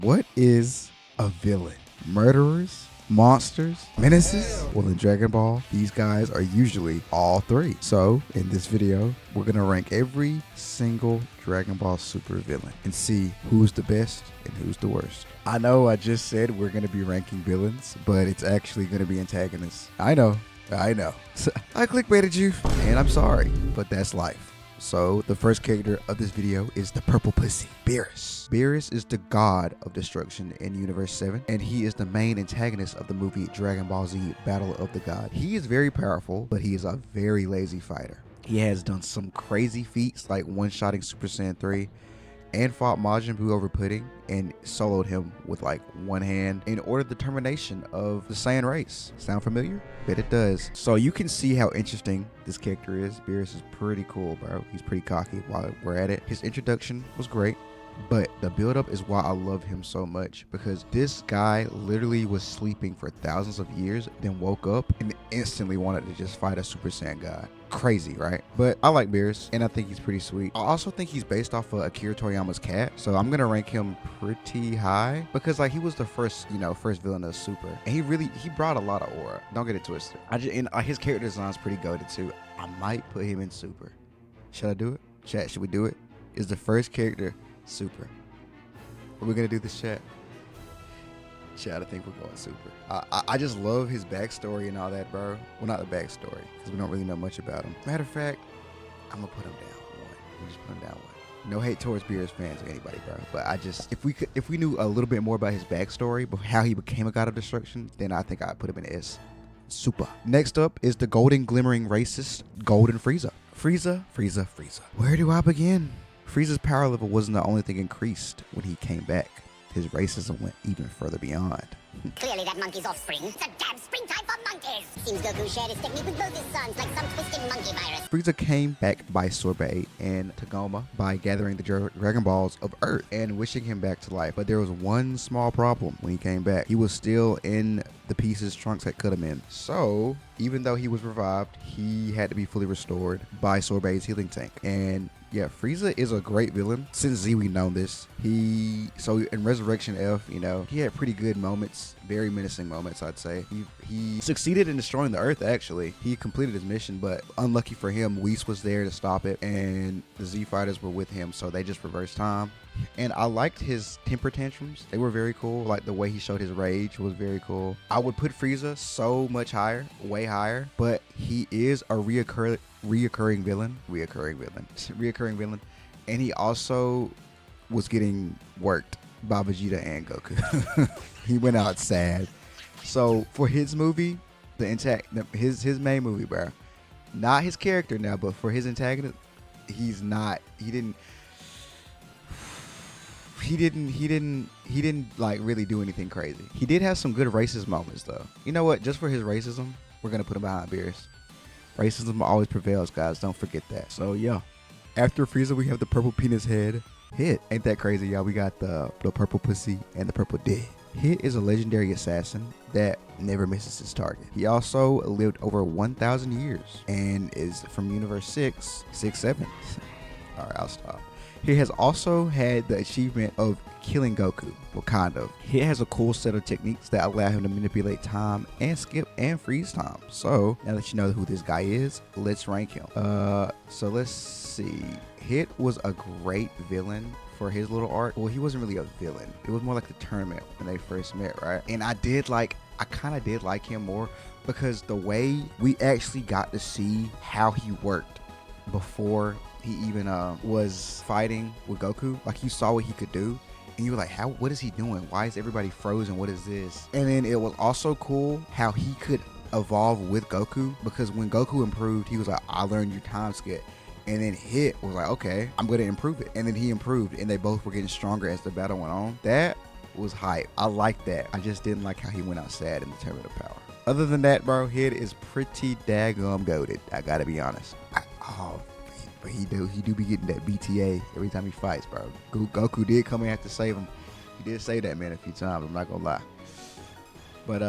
What is a villain? Murderers? Monsters? Menaces? Well, in Dragon Ball, these guys are usually all three. So, in this video, we're going to rank every single Dragon Ball Super villain and see who's the best and who's the worst. I know I just said we're going to be ranking villains, but it's actually going to be antagonists. I know. I clickbaited you, and I'm sorry, but that's life. So, the first character of this video is the purple pussy, Beerus. Beerus is the god of destruction in Universe 7, and he is the main antagonist of the movie Dragon Ball Z Battle of the Gods. He is very powerful, but he is a very lazy fighter. He has done some crazy feats like one-shotting Super Saiyan 3, and fought Majin Buu over pudding and soloed him with like one hand and ordered the termination of the Saiyan race. Sound familiar? Bet it does. So you can see how interesting this character is. Beerus is pretty cool, bro. He's pretty cocky while we're at it. His introduction was great, but the build-up is why I love him so much, because this guy literally was sleeping for thousands of years, then woke up and instantly wanted to just fight a Super Saiyan god. Crazy, right? But I like Beerus, and I think he's pretty sweet. I also think he's based off of Akira Toriyama's cat, so I'm gonna rank him pretty high because like he was the first villain of Super, and he brought a lot of aura. Don't get it twisted. His character design is pretty goated too. I might put him in Super. Should I do it? Chat, should we do it? Is the first character Super? Are we gonna do this, chat? Chat, I think we're going Super. I just love his backstory and all that, bro. Well, not the backstory, because we don't really know much about him. Matter of fact, I'm gonna put him down one. We just put him down one. No hate towards Beerus fans or anybody, bro. But if we knew a little bit more about his backstory, but how he became a god of destruction, then I think I'd put him in S. Super. Next up is the golden glimmering racist, Golden Frieza. Frieza. Where do I begin? Frieza's power level wasn't the only thing increased when he came back. His racism went even further beyond. Clearly that monkey's offspring. It's a damn springtime for monkeys. Seems Goku shared his technique with both his sons like some twisted monkey virus. Frieza came back by sorbet and Tagoma by gathering the Dragon Balls of Earth and wishing him back to life. But there was one small problem when he came back. He was still in the pieces Trunks had cut him in. So, even though he was revived, he had to be fully restored by Sorbet's healing tank. And yeah, Frieza is a great villain. Since Z, we know this. So in Resurrection F, he had pretty good moments, very menacing moments, I'd say. He succeeded in destroying the Earth, actually. He completed his mission, but unlucky for him, Whis was there to stop it, and the Z fighters were with him, so they just reversed time. And I liked his temper tantrums. They were very cool. Like the way he showed his rage was very cool. I would put Frieza so much higher, way higher, but he is a reoccurring villain. And he also was getting worked by Vegeta and Goku. He went out sad. So for his movie, his main movie, bro, not his character now, but for his antagonist, he didn't like really do anything crazy. He did have some good racist moments though. You know what? Just for his racism, we're gonna put him behind Beerus. Racism always prevails, guys. Don't forget that. So yeah, after Frieza, we have the purple penis head. Hit. Ain't that crazy, y'all? We got the purple pussy and the purple dick. Hit is a legendary assassin that never misses his target. He also lived over 1,000 years and is from Universe 667. All right, I'll stop. He has also had the achievement of killing Goku. Well, kind of. He has a cool set of techniques that allow him to manipulate time and skip and freeze time. So, now that you know who this guy is, let's rank him. So let's see. Hit was a great villain for his little arc. Well, he wasn't really a villain. It was more like the tournament when they first met, right? And I kind of did like him more because the way we actually got to see how he worked before he even was fighting with Goku. Like, you saw what he could do and you were like, what is he doing? Why is everybody frozen? What is this? And then it was also cool how he could evolve with Goku, because when Goku improved, he was like, I learned your time skip. And then Hit was like, okay, I'm gonna improve it. And then he improved and they both were getting stronger as the battle went on. That was hype. I like that. I just didn't like how he went out sad in the Tournament of Power. Other than that, bro, Hit is pretty daggum goated. I gotta be honest. But he do be getting that BTA every time he fights, bro. Goku did come in and have to save him. He did save that man a few times, I'm not gonna lie. But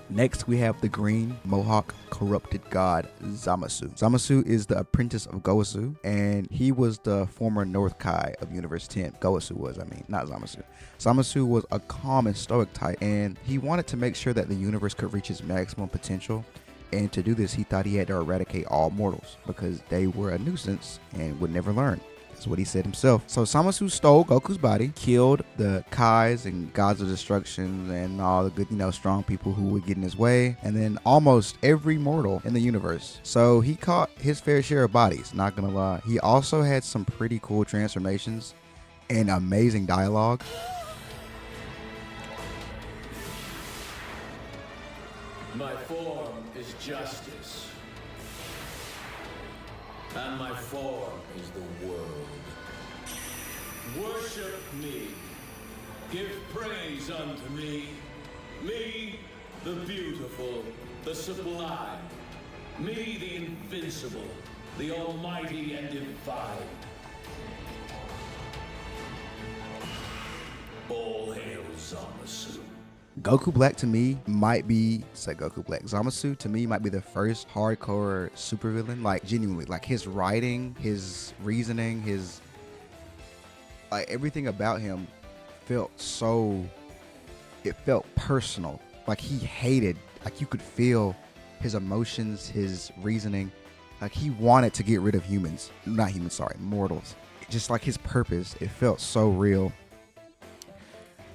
Next, we have the green Mohawk corrupted god Zamasu. Zamasu is the apprentice of Goku, and he was the former North Kai of Universe 10. Goku was, not Zamasu. Zamasu was a calm and stoic type, and he wanted to make sure that the universe could reach its maximum potential. And to do this, he thought he had to eradicate all mortals because they were a nuisance and would never learn. That's what he said himself. So Zamasu stole Goku's body, killed the Kais and gods of destruction and all the good, strong people who would get in his way, and then almost every mortal in the universe. So he caught his fair share of bodies, not gonna lie. He also had some pretty cool transformations and amazing dialogue. My form is justice, and my form is the world. Worship me, give praise unto me, me the beautiful, the sublime, me the invincible, the almighty and divine. All hail Zamasu. Goku Black to me might be, Zamasu to me might be the first hardcore supervillain, like genuinely, like his writing, his reasoning, his, like everything about him felt it felt personal. Like he hated, like you could feel his emotions, his reasoning, like he wanted to get rid of mortals. Just like his purpose, it felt so real.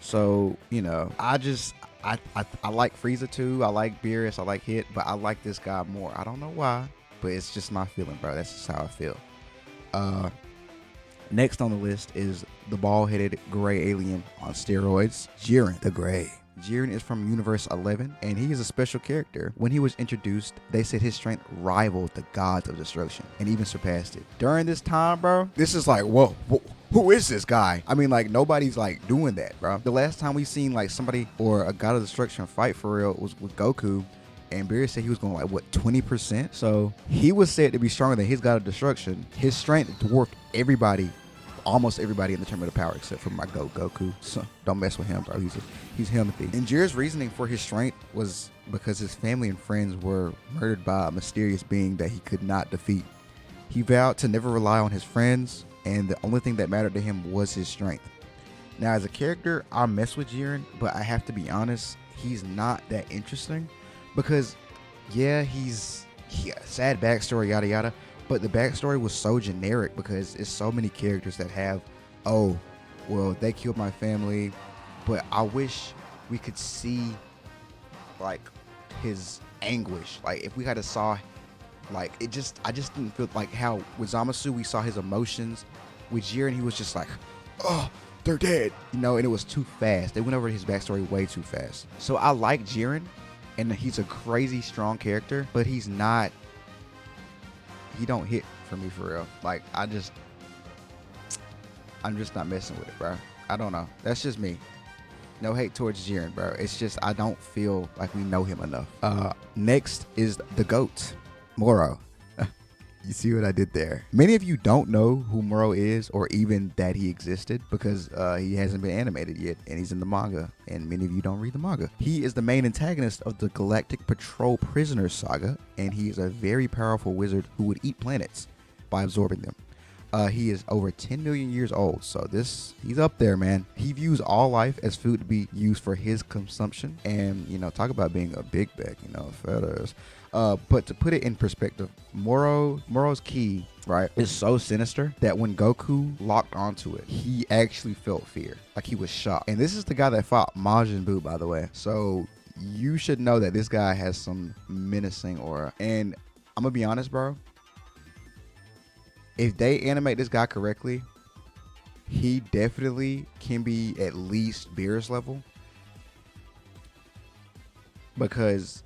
So, I like Frieza too. I like Beerus. I like Hit, but I like this guy more. I don't know why, but it's just my feeling, bro. That's just how I feel. Next on the list is the bald-headed gray alien on steroids, Jiren the Gray. Jiren is from Universe 11, and he is a special character. When he was introduced, they said his strength rivaled the gods of destruction and even surpassed it. During this time, bro, this is like, whoa, who is this guy? Nobody's like doing that, bro. The last time we seen like somebody or a god of destruction fight for real was with Goku, and Beerus said he was going 20%. So he was said to be stronger than his god of destruction. His strength dwarfed almost everybody in the tournament of power except for my Goku. So don't mess with him, bro. He's healthy. And Jiren's reasoning for his strength was because his family and friends were murdered by a mysterious being that he could not defeat. He vowed to never rely on his friends, and the only thing that mattered to him was his strength. Now, as a character, I mess with Jiren, but I have to be honest, he's not that interesting because, yeah, he's sad backstory, yada yada, but the backstory was so generic because it's so many characters that have, oh, well, they killed my family, but I wish we could see like his anguish. Like if we had saw, like I just didn't feel like how with Zamasu we saw his emotions. With Jiren, he was just like, oh, they're dead, and it was too fast. They went over his backstory way too fast. So I like Jiren, and he's a crazy strong character, but he don't hit for me for real. Like I'm just not messing with it, bro. I don't know. That's just me. No hate towards Jiren, bro. It's just I don't feel like we know him enough. Next is the GOAT, Morrow. You see what I did there? Many of you don't know who Morrow is or even that he existed because he hasn't been animated yet and he's in the manga, and many of you don't read the manga. He is the main antagonist of the Galactic Patrol Prisoners saga, and he is a very powerful wizard who would eat planets by absorbing them. He is over 10 million years old, so he's up there, man. He views all life as food to be used for his consumption, and talk about being a big bag, fat ass. But to put it in perspective, Morrow's ki, right, is so sinister that when Goku locked onto it, he actually felt fear, like he was shocked. And this is the guy that fought Majin Buu, by the way. So you should know that this guy has some menacing aura. And I'm gonna be honest, bro. If they animate this guy correctly, he definitely can be at least Beerus level, because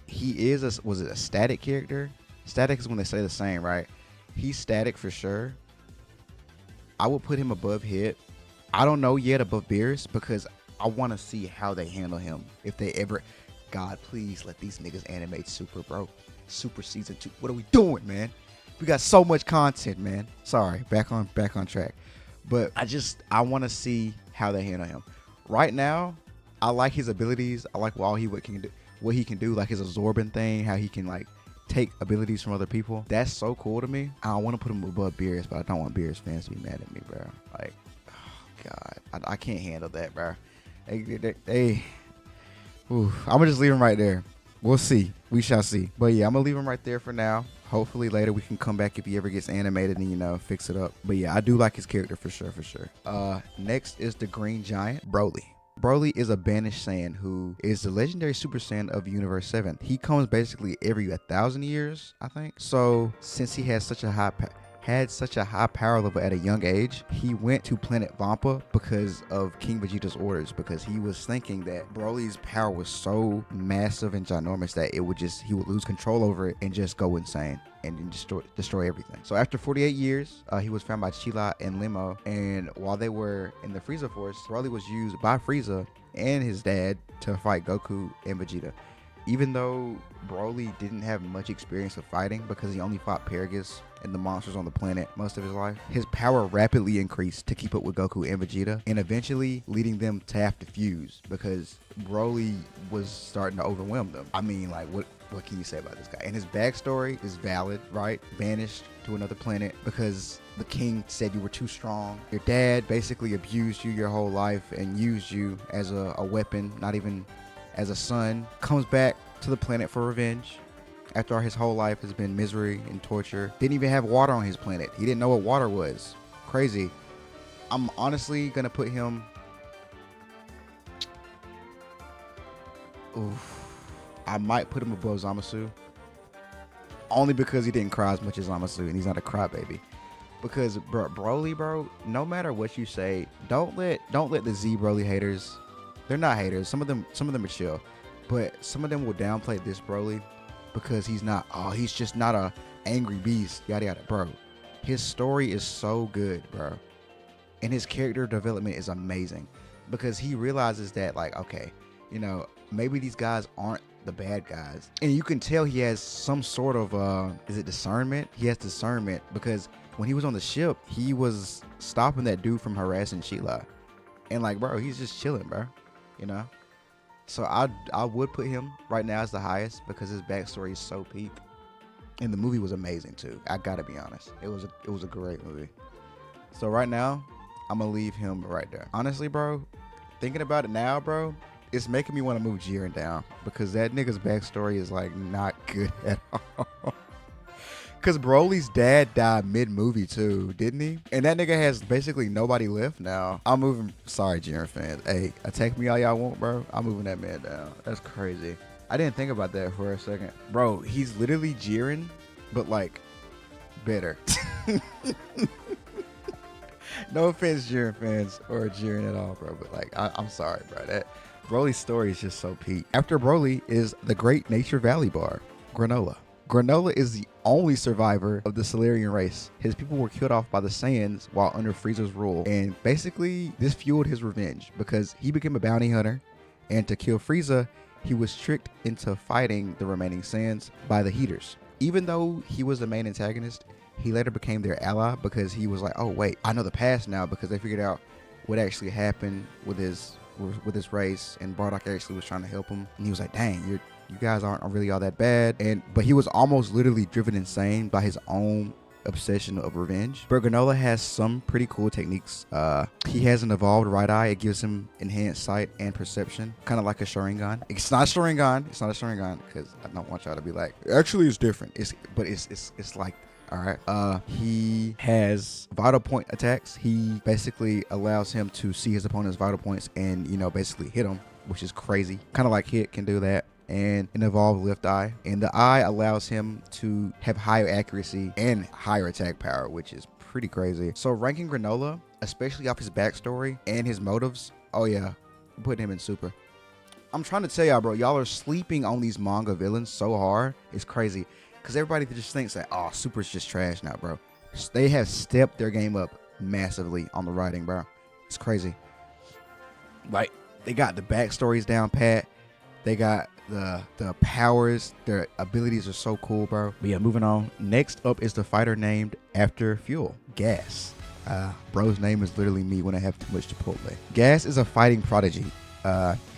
he is was it a static character? Static is when they say the same, right? He's static for sure. I would put him above Hit. I don't know yet above Beerus because I want to see how they handle him. If they ever, God, please let these niggas animate Super, bro. Super season 2. What are we doing, man? We got so much content, man. Sorry, back on track. But I want to see how they handle him. Right now, I like his abilities. I like what what he can do, like his absorbing thing, how he can like take abilities from other people. That's so cool to me. I don't want to put him above Beerus, but I don't want Beerus fans to be mad at me, bro. Like, oh God, I can't handle that, bro. I'm gonna just leave him right there. We'll see. We shall see. But yeah, I'm gonna leave him right there for now. Hopefully later we can come back if he ever gets animated and, you know, fix it up. But yeah, I do like his character for sure, next is the Green Giant, Broly. Broly is a banished Saiyan who is the legendary Super Saiyan of Universe 7. He comes basically every 1,000 years, I think. So since he has such a high power level at a young age, he went to planet Vampa because of King Vegeta's orders, because he was thinking that Broly's power was so massive and ginormous that he would lose control over it and just go insane and destroy everything. So after 48 years, he was found by Chila and Limo, and while they were in the Frieza force, Broly was used by Frieza and his dad to fight Goku and Vegeta. Even though Broly didn't have much experience of fighting because he only fought Paragus and the monsters on the planet most of his life, his power rapidly increased to keep up with Goku and Vegeta, and eventually leading them to have to fuse because Broly was starting to overwhelm them. I mean, like, what can you say about this guy? And his backstory is valid, right? Banished to another planet because the king said you were too strong. Your dad basically abused you your whole life and used you as a weapon, not even as a son. Comes back to the planet for revenge after his whole life has been misery and torture. Didn't even have water on his planet. He didn't know what water was. Crazy. I'm honestly gonna put him, I might put him above Zamasu, only because he didn't cry as much as Zamasu and he's not a crybaby. Because Broly, bro, no matter what you say, don't let the Z Broly haters, they're not haters, some of them are chill, but some of them will downplay this Broly because he's just not a angry beast, yada yada. Bro, his story is so good, bro, and his character development is amazing because he realizes that, like, okay, you know, maybe these guys aren't the bad guys, and you can tell he has some sort of is it discernment? He has discernment because when he was on the ship, he was stopping that dude from harassing Sheila, and like, bro, he's just chilling, bro, you know. So I would put him right now as the highest because his backstory is so peak, and the movie was amazing too. I gotta be honest, it was a great movie. So right now, I'm gonna leave him right there. Honestly, bro, thinking about it now, bro, it's making me want to move Jiren down because that nigga's backstory is like not good at all. Because Broly's dad died mid-movie too, didn't he? And that nigga has basically nobody left now. I'm moving. Sorry, Jiren fans. Hey, attack me all y'all want, bro. I'm moving that man down. That's crazy. I didn't think about that for a second. Bro, he's literally Jiren, but like better. No offense, Jiren fans, or Jiren at all, bro. But like, I'm sorry, bro. That Broly's story is just so peak. After Broly is the Great Nature Valley Bar, Granola. Granola is the only survivor of the Solarian race. His people were killed off by the Saiyans while under Frieza's rule, and basically this fueled his revenge because he became a bounty hunter, and to kill Frieza, he was tricked into fighting the remaining Saiyans by the Heaters. Even though he was the main antagonist, he later became their ally because he was like, oh wait, I know the past now, because they figured out what actually happened with his race, and Bardock actually was trying to help him, and he was like, dang, you guys aren't really all that bad. But he was almost literally driven insane by his own obsession of revenge. But Granola has some pretty cool techniques. He has an evolved right eye. It gives him enhanced sight and perception, kind of like a Sharingan. It's not a Sharingan because I don't want y'all to be like, actually it's different. It's like, all right. He has vital point attacks. He basically allows him to see his opponent's vital points and, you know, basically hit him, which is crazy. Kind of like Hit can do that. And an evolved left eye, and the eye allows him to have higher accuracy and higher attack power, which is pretty crazy. So ranking Granola, especially off his backstory and his motives, oh yeah, I'm putting him in super. I'm trying to tell y'all, bro, y'all are sleeping on these manga villains so hard. It's crazy because everybody just thinks that, oh, super's just trash now, bro. They have stepped their game up massively on the writing, bro. It's crazy. Like, they got the backstories down pat. They got the powers. Their abilities are so cool, bro. But yeah, moving on. Next up is the fighter named after fuel, Gas. Bro's name is literally me when I have too much Chipotle. Gas is a fighting prodigy.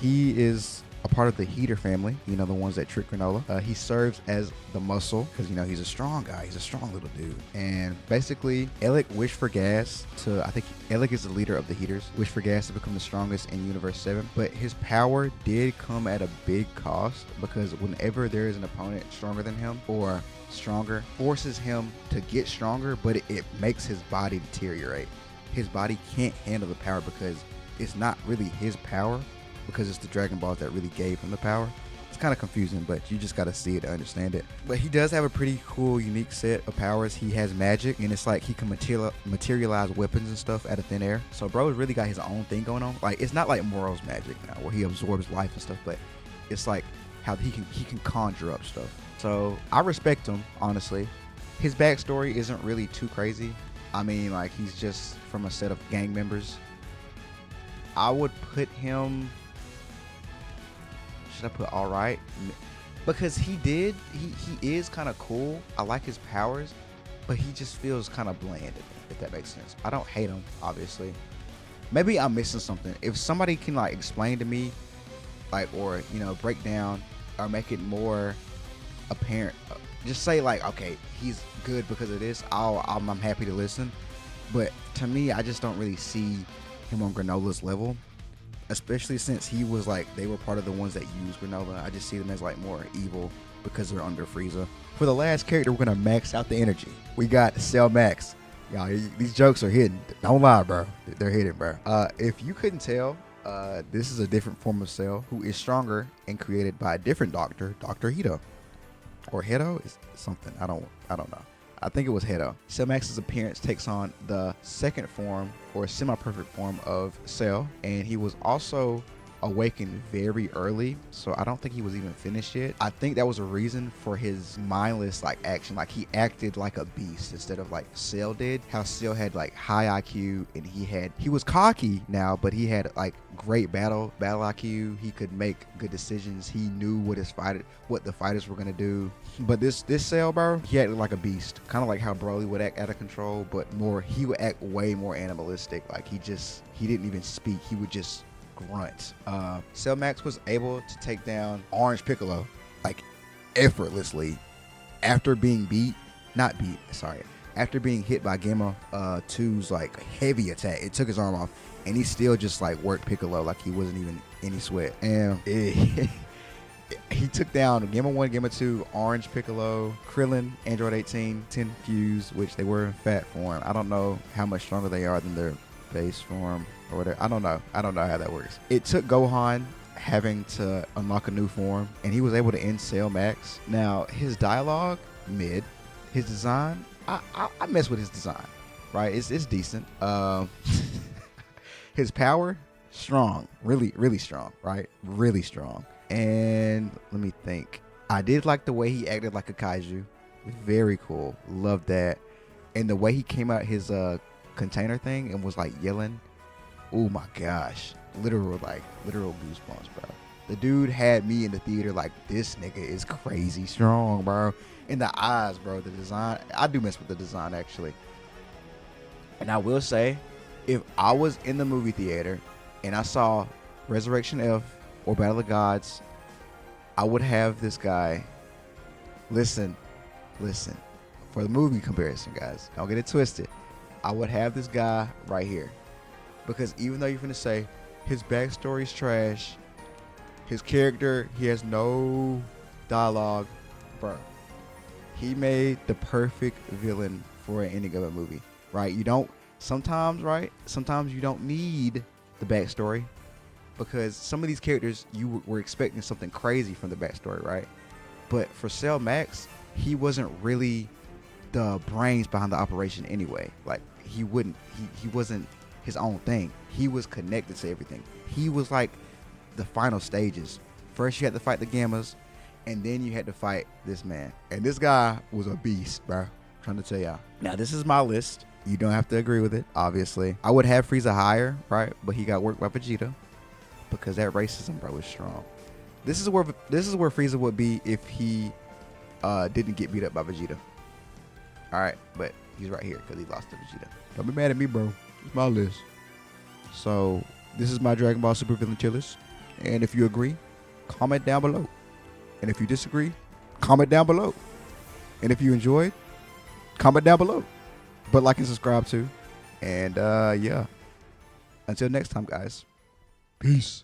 He is a part of the Heater family, you know, the ones that trick Granola. He serves as the muscle because, you know, he's a strong guy. He's a strong little dude. And basically, Elec wished for gas to, I think Elec is the leader of the Heaters, wished for gas to become the strongest in Universe 7. But his power did come at a big cost, because whenever there is an opponent stronger than him or stronger, forces him to get stronger, but it makes his body deteriorate. His body can't handle the power because it's not really his power, because it's the Dragon Balls that really gave him the power. It's kind of confusing, but you just got to see it to understand it. But he does have a pretty cool, unique set of powers. He has magic, and it's like he can materialize weapons and stuff out of thin air. So bro's really got his own thing going on. Like, it's not like Morrow's magic now, where he absorbs life and stuff, but it's like how he can conjure up stuff. So I respect him, honestly. His backstory isn't really too crazy. I mean, like, he's just from a set of gang members. I would put him, should I put alright? Because he is kind of cool. I like his powers, but he just feels kind of bland, if that makes sense. I don't hate him, obviously. Maybe I'm missing something. If somebody can, like, explain to me, like, or, you know, break down or make it more apparent, just say, like, okay, he's good because of this, I'm happy to listen. But to me, I just don't really see him on Granola's level, especially since he was like, they were part of the ones that used Granola. I just see them as like more evil because they're under Frieza. For the last character, we're gonna max out the energy. We got Cell Max. Y'all, these jokes are hidden. Don't lie, bro. They're hidden, bro. If you couldn't tell, this is a different form of Cell who is stronger and created by a different doctor, Dr. Hito. Or Hedo is something. I don't know. I think it was Hedo. Cell Max's appearance takes on the second form or semi-perfect form of Cell, and he was also awakened very early, so I don't think he was even finished yet. I think that was a reason for his mindless like action. Like, he acted like a beast instead of like Cell did. How Cell had like high IQ, and he was cocky now, but he had like great battle IQ. He could make good decisions. He knew what the fighters were gonna do. But this Cell, bro, he acted like a beast, kind of like how Broly would act out of control, but he would act way more animalistic. Like, he didn't even speak. He would just grunt. Cell Max was able to take down Orange Piccolo like effortlessly after being after being hit by Gamma 2's like heavy attack. It took his arm off, and he still just like worked Piccolo like he wasn't even any sweat. And he took down Gamma 1, Gamma 2, Orange Piccolo, Krillin, Android 18, 10 Fuse, which they were in fat form. I don't know how much stronger they are than their base form or whatever. I don't know how that works. It took Gohan having to unlock a new form, and he was able to end Cell Max. Now, his dialogue, mid. His design, I mess with his design, right? It's decent. His power, strong, really strong, right? Really strong. And let me think. I did like the way he acted like a kaiju. Very cool. Love that. And the way he came out his container thing and was like yelling. Oh my gosh. Literal goosebumps, bro. The dude had me in the theater like, this nigga is crazy strong, bro. In the eyes, bro. The design, I do mess with the design, actually. And I will say, if I was in the movie theater and I saw Resurrection F or Battle of Gods, I would have this guy. Listen. For the movie comparison, guys, don't get it twisted. I would have this guy right here. Because even though you're finna say his backstory's trash, his character, he has no dialogue, bro. He made the perfect villain for an ending of a movie, right? Sometimes you don't need the backstory, because some of these characters you were expecting something crazy from the backstory, right? But for Cell Max, he wasn't really the brains behind the operation anyway. Like, he wasn't his own thing. He was connected to everything. He was like the final stages. First you had to fight the Gammas, and then you had to fight this man. And this guy was a beast, bro. I'm trying to tell y'all. Now, this is my list. You don't have to agree with it, obviously. I would have Frieza higher, right? But he got worked by Vegeta because that racism, bro, is strong. This is where Frieza would be if he didn't get beat up by Vegeta. All right, but he's right here because he lost to Vegeta. Don't be mad at me, bro. It's my list. So this is my Dragon Ball Super Villain tier list. And if you agree, comment down below. And if you disagree, comment down below. And if you enjoyed, comment down below. But like and subscribe too. And yeah. Until next time, guys. Peace.